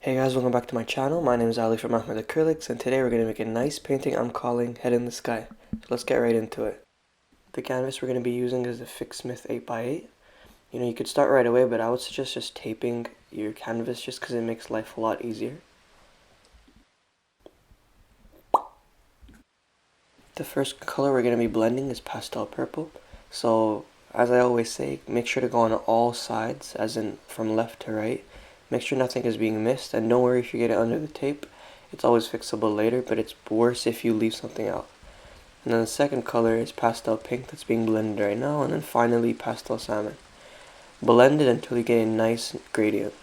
Hey guys, welcome back to my channel. My name is Ali from Acrylics, and today we're going to make a nice painting I'm calling Head in the Sky. So let's get right into it. The canvas we're going to be using is the Fixsmith 8x8. You could start right away, but I would suggest just taping your canvas just because it makes life a lot easier. The first color we're going to be blending is pastel purple. So as I always say, make sure to go on all sides, as in from left to right. Make sure nothing is being missed, and don't worry if you get it under the tape. It's always fixable later, but it's worse if you leave something out. And then the second color is pastel pink that's being blended right now, and then finally pastel salmon. Blend it until you get a nice gradient.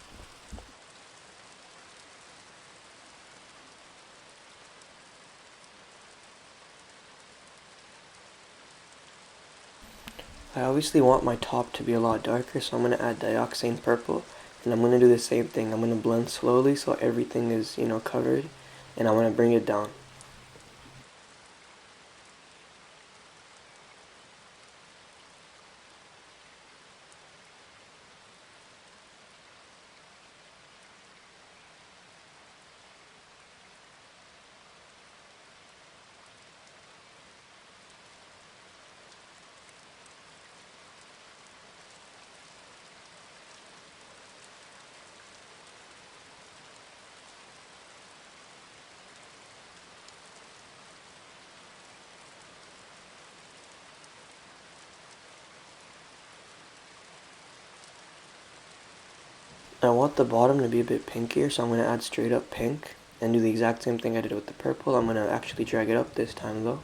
I obviously want my top to be a lot darker, so I'm going to add Dioxaine purple, and I'm going to do the same thing. I'm going to blend slowly so everything is, covered, and I'm going to bring it down. I want the bottom to be a bit pinkier, so I'm going to add straight up pink and do the exact same thing I did with the purple. I'm going to actually drag it up this time though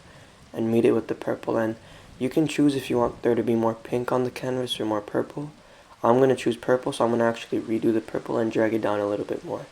and meet it with the purple, and you can choose if you want there to be more pink on the canvas or more purple. I'm going to choose purple, so I'm going to actually redo the purple and drag it down a little bit more.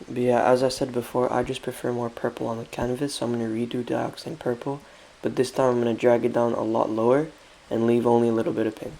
But yeah, as I said before, I just prefer more purple on the canvas, so I'm going to redo Dioxaine purple, but this time I'm going to drag it down a lot lower and leave only a little bit of pink.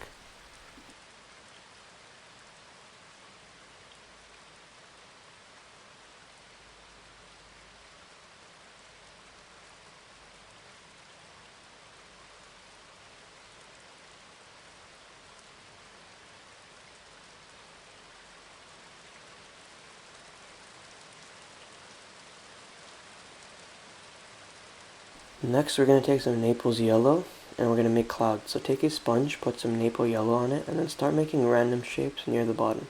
Next, we're going to take some Naples yellow and we're going to make clouds. So take a sponge, put some maple yellow on it, and then start making random shapes near the bottom.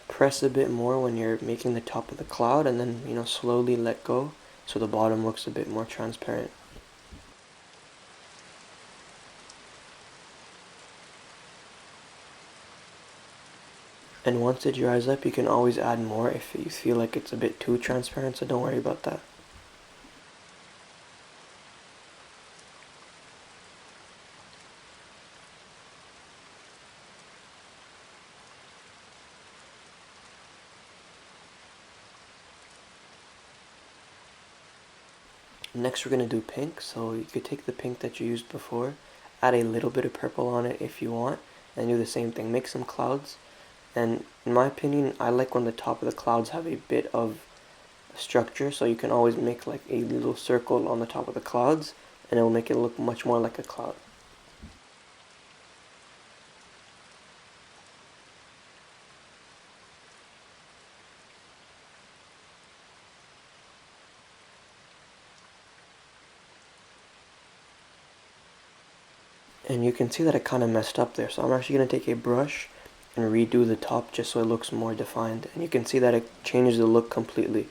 Press a bit more when you're making the top of the cloud, and then, slowly let go so the bottom looks a bit more transparent. And once it dries up, you can always add more if you feel like it's a bit too transparent, so don't worry about that. Next we're going to do pink, so you could take the pink that you used before, add a little bit of purple on it if you want, and do the same thing. Make some clouds, and in my opinion, I like when the top of the clouds have a bit of structure, so you can always make like a little circle on the top of the clouds, and it will make it look much more like a cloud. And you can see that I kind of messed up there, so I'm actually going to take a brush and redo the top just so it looks more defined, and you can see that it changes the look completely.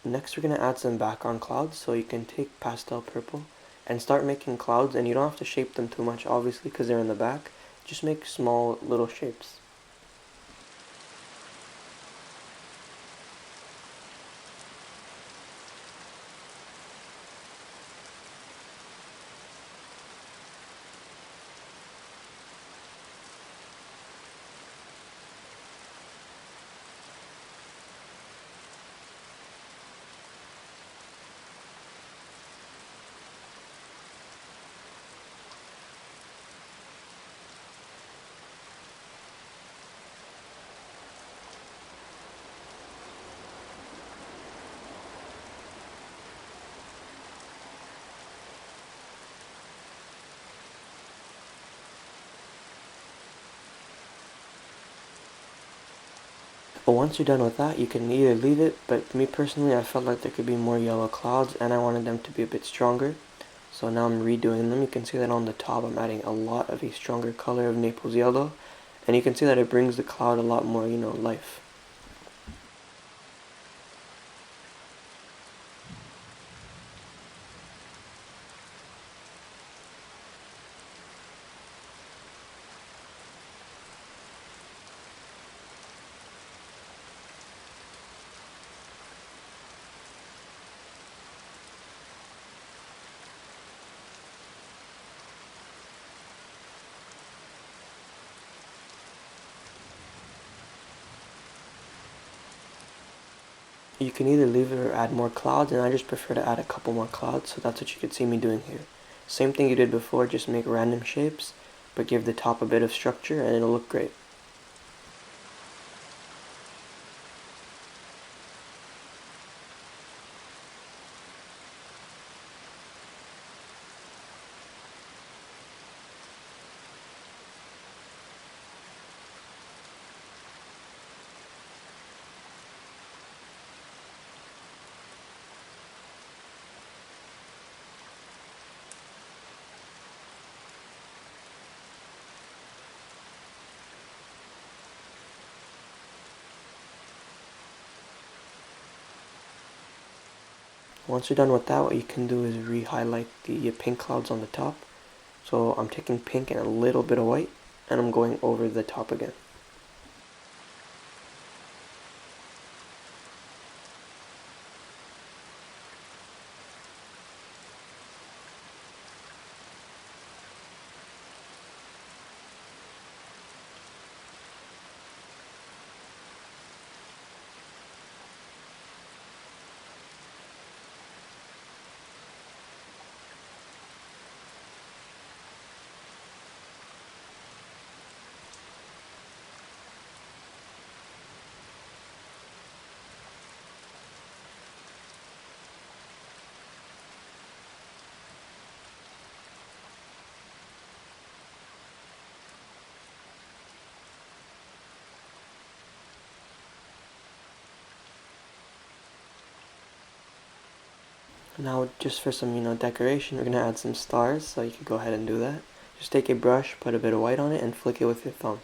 Next we're going to add some background clouds, so you can take pastel purple and start making clouds, and you don't have to shape them too much obviously because they're in the back. just make small little shapes. But once you're done with that, you can either leave it, but me personally, I felt like there could be more yellow clouds and I wanted them to be a bit stronger. So now I'm redoing them. You can see that on the top I'm adding a lot of a stronger color of Naples yellow. And you can see that it brings the cloud a lot more, life. You can either leave it or add more clouds, and I just prefer to add a couple more clouds, so that's what you could see me doing here. Same thing you did before, just make random shapes, but give the top a bit of structure and it'll look great. Once you're done with that, what you can do is re-highlight the pink clouds on the top. So I'm taking pink and a little bit of white, and I'm going over the top again. Now just for some, decoration, we're going to add some stars, so you can go ahead and do that. Just take a brush, put a bit of white on it, and flick it with your thumb.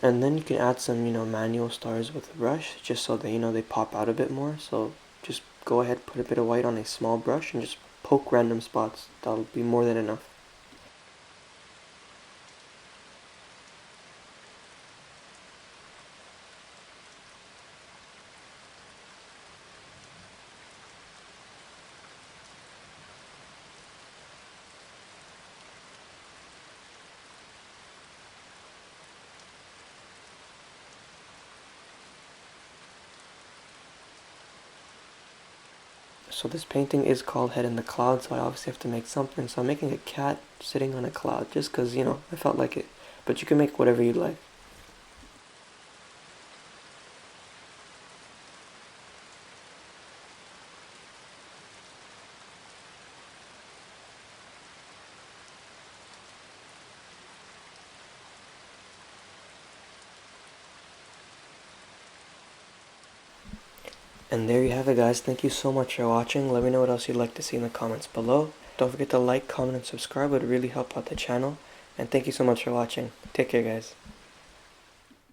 And then you can add some, manual stars with a brush, just so that, they pop out a bit more. So just go ahead, put a bit of white on a small brush, and just poke random spots. That'll be more than enough. So this painting is called Head in the Cloud, so I obviously have to make something. So I'm making a cat sitting on a cloud, just because, I felt like it. But you can make whatever you'd like. And there you have it, guys. Thank you so much for watching. Let me know what else you'd like to see in the comments below. Don't forget to like, comment, and subscribe. It would really help out the channel. And thank you so much for watching. Take care, guys.